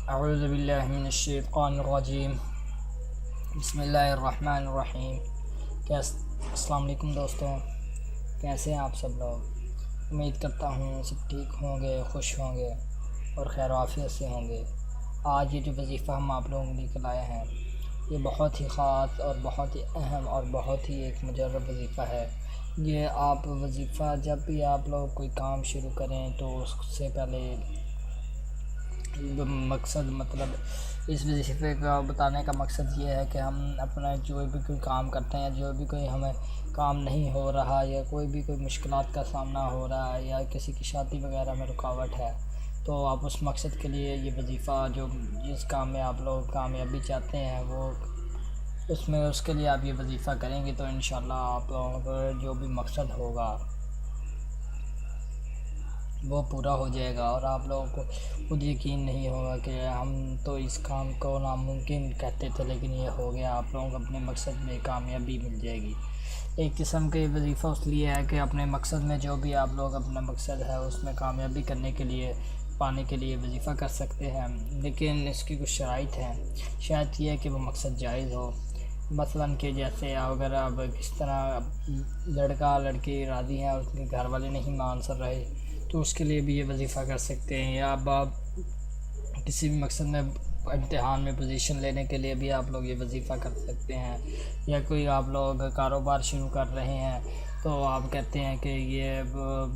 اعوذ باللہ من الشیطان الرجیم بسم اللہ الرحمن الرحیم۔ السلام علیکم دوستوں، کیسے ہیں آپ سب لوگ؟ امید کرتا ہوں سب ٹھیک ہوں گے، خوش ہوں گے اور خیر و عافیت سے ہوں گے۔ آج یہ جو وظیفہ ہم آپ لوگوں کے لیے لائے ہیں، یہ بہت ہی خاص اور بہت ہی اہم اور بہت ہی ایک مجرب وظیفہ ہے۔ یہ آپ وظیفہ جب بھی آپ لوگ کوئی کام شروع کریں تو اس سے پہلے مطلب اس وظیفے کا بتانے کا مقصد یہ ہے کہ ہم اپنا جو بھی کوئی کام کرتے ہیں، جو بھی کوئی ہمیں کام نہیں ہو رہا یا کوئی مشکلات کا سامنا ہو رہا ہے یا کسی کی شادی وغیرہ میں رکاوٹ ہے، تو آپ اس مقصد کے لیے یہ وظیفہ جس کام میں آپ لوگ کامیابی چاہتے ہیں اس کے لیے آپ یہ وظیفہ کریں گے تو انشاءاللہ آپ لوگوں کو جو بھی مقصد ہوگا وہ پورا ہو جائے گا، اور آپ لوگوں کو خود یقین نہیں ہوگا کہ ہم تو اس کام کو ناممکن کہتے تھے لیکن یہ ہو گیا۔ آپ لوگوں کو اپنے مقصد میں کامیابی مل جائے گی۔ ایک قسم کے وظیفہ اس لیے ہے کہ اپنے مقصد میں جو بھی آپ لوگ اپنا مقصد ہے اس میں کامیابی پانے کے لیے وظیفہ کر سکتے ہیں، لیکن اس کی کچھ شرائط ہیں۔ شاید یہ ہے کہ وہ مقصد جائز ہو، مثلاً کہ جیسے اگر اب کس طرح لڑکا لڑکی راضی ہیں اور اس کے گھر والے نہیں مان سر رہے تو اس کے لیے بھی یہ وظیفہ کر سکتے ہیں، یا اب آپ کسی بھی مقصد میں امتحان میں پوزیشن لینے کے لیے بھی آپ لوگ یہ وظیفہ کر سکتے ہیں، یا کوئی آپ لوگ کاروبار شروع کر رہے ہیں تو آپ کہتے ہیں کہ یہ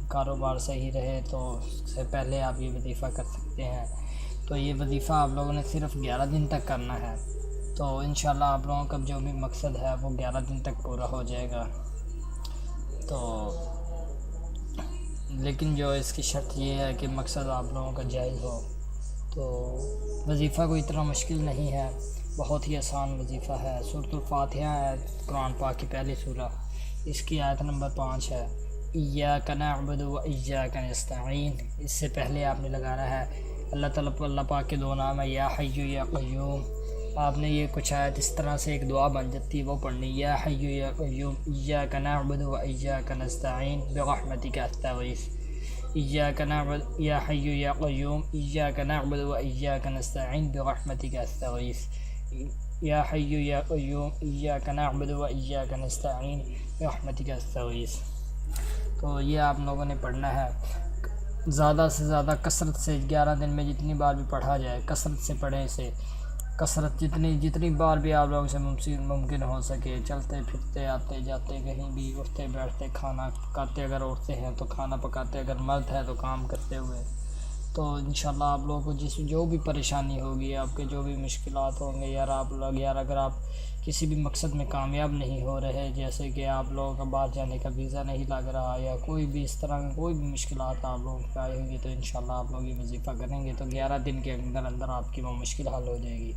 کاروبار صحیح رہے تو اس سے پہلے آپ یہ وظیفہ کر سکتے ہیں۔ تو یہ وظیفہ آپ لوگوں نے صرف 11 دن تک کرنا ہے، تو انشاءاللہ آپ لوگوں کا جو بھی مقصد ہے وہ 11 دن تک پورا ہو جائے گا۔ لیکن جو اس کی شرط یہ ہے کہ مقصد آپ لوگوں کا جائز ہو۔ تو وظیفہ کوئی اتنا مشکل نہیں ہے، بہت ہی آسان وظیفہ ہے۔ سورۃ الفاتحہ ہے قرآن پاک کی پہلی سورہ، اس کی آیت نمبر 5 ہے، ایاک نعبد و ایاک نستعین۔ اس سے پہلے آپ نے لگانا ہے اللہ پاک کے 2 نام ہے، یا حی یا قیوم۔ آپ نے یہ کچھ آیت اس طرح سے ایک دعا بن جاتی ہے وہ پڑھنی، یا حی یا قیوم ایاک نعبد و ایاک نستعین برحمتک استغیث۔ ایاک نعبد یا حی یا قیوم ایاک نعبد و ایاک نستعین برحمتک استغیث، یا حی یا قیوم ایاک نعبد و ایاک نستعین برحمتک استغیث۔ تو یہ آپ لوگوں نے پڑھنا ہے، زیادہ سے زیادہ کثرت سے 11 دن میں جتنی بار بھی پڑھا جائے کثرت سے پڑھیں اسے، جتنی بار بھی آپ لوگوں سے ممکن ہو سکے، چلتے پھرتے آتے جاتے کہیں بھی، اٹھتے بیٹھتے، کھانا پکاتے اگر عورتیں ہیں تو کھانا پکاتے، اگر مرد ہے تو کام کرتے ہوئے، تو انشاءاللہ آپ لوگوں کو جو بھی پریشانی ہوگی، آپ کے جو بھی مشکلات ہوں گے، اگر آپ کسی بھی مقصد میں کامیاب نہیں ہو رہے، جیسے کہ آپ لوگوں کا باہر جانے کا ویزا نہیں لگ رہا یا کوئی بھی اس طرح کی کوئی بھی مشکلات آپ لوگوں کو آئی ہوگی، تو انشاءاللہ آپ لوگ یہ وظیفہ کریں گے تو 11 دن کے اندر آپ کی وہ مشکل حل ہو جائے گی،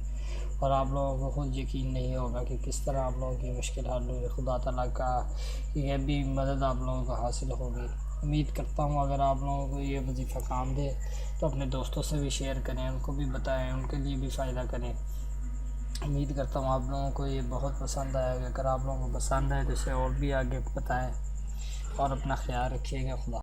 اور آپ لوگوں کو خود یقین نہیں ہوگا کہ کس طرح آپ لوگوں کی مشکل حل ہوئی۔ خدا تعالیٰ کا یہ بھی مدد آپ لوگوں کو حاصل ہوگی۔ امید کرتا ہوں اگر آپ لوگوں کو یہ وظیفہ کام دے تو اپنے دوستوں سے بھی شیئر کریں، ان کو بھی بتائیں، ان کے لیے بھی فائدہ کریں۔ امید کرتا ہوں آپ لوگوں کو یہ بہت پسند آئے گا۔ اگر آپ لوگوں کو پسند ہے تو اسے اور بھی آگے بتائیں، اور اپنا خیال رکھیے گا۔ خدا